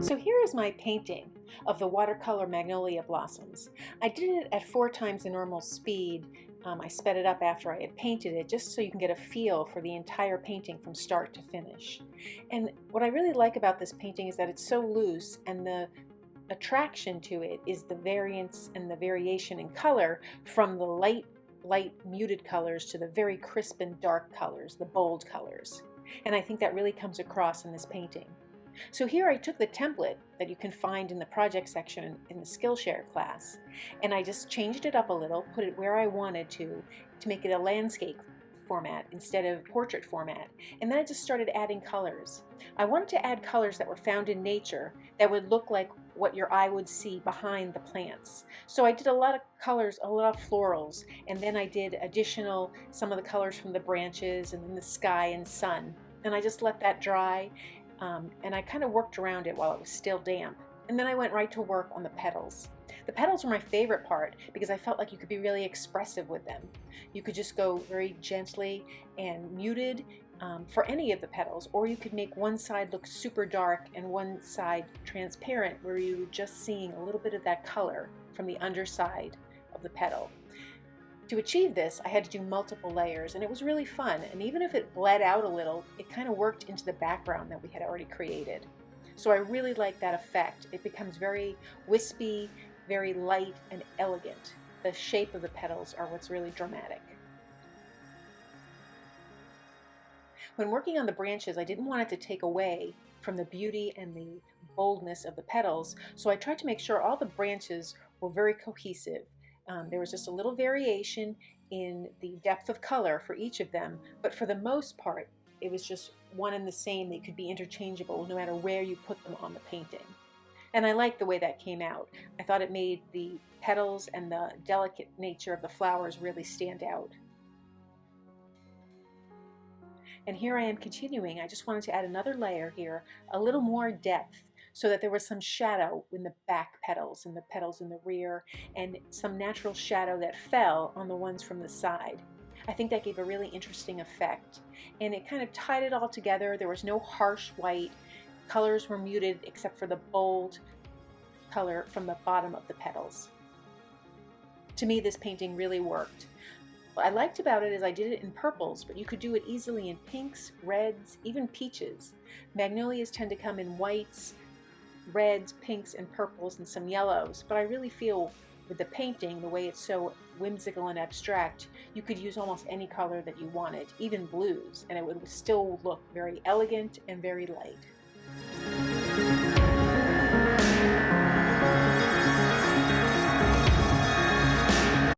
So here is my painting of the Watercolor Magnolia Blossoms. I did it at 4 times the normal speed. I sped it up after I had painted it just so you can get a feel for the entire painting from start to finish. And what I really like about this painting is that it's so loose, and the attraction to it is the variance and the variation in color from the light muted colors to the very crisp and dark colors, the bold colors. And I think that really comes across in this painting. So here I took the template that you can find in the project section in the Skillshare class, and I just changed it up a little, put it where I wanted to make it a landscape format instead of portrait format. And then I just started adding colors. I wanted to add colors that were found in nature that would look like what your eye would see behind the plants. So I did a lot of colors, a lot of florals, and then I did some of the colors from the branches and then the sky and sun. And I just let that dry. And I kind of worked around it while it was still damp. And then I went right to work on the petals. The petals were my favorite part because I felt like you could be really expressive with them. You could just go very gently and muted for any of the petals, or you could make one side look super dark and one side transparent, where you were just seeing a little bit of that color from the underside of the petal. To achieve this, I had to do multiple layers, and it was really fun. And even if it bled out a little, it kind of worked into the background that we had already created. So I really like that effect. It becomes very wispy, very light and elegant. The shape of the petals are what's really dramatic. When working on the branches, I didn't want it to take away from the beauty and the boldness of the petals, so I tried to make sure all the branches were very cohesive. There was just a little variation in the depth of color for each of them, but for the most part, it was just one and the same. They could be interchangeable no matter where you put them on the painting. And I liked the way that came out. I thought it made the petals and the delicate nature of the flowers really stand out. And here I am continuing. I just wanted to add another layer here, a little more depth, so that there was some shadow in the back petals and the petals in the rear, and some natural shadow that fell on the ones from the side. I think that gave a really interesting effect, and it kind of tied it all together. There was no harsh white. Colors were muted except for the bold color from the bottom of the petals. To me, this painting really worked. What I liked about it is I did it in purples, but you could do it easily in pinks, reds, even peaches. Magnolias tend to come in whites, reds, pinks, and purples, and some yellows, but I really feel with the painting, the way it's so whimsical and abstract, you could use almost any color that you wanted, even blues, and it would still look very elegant and very light.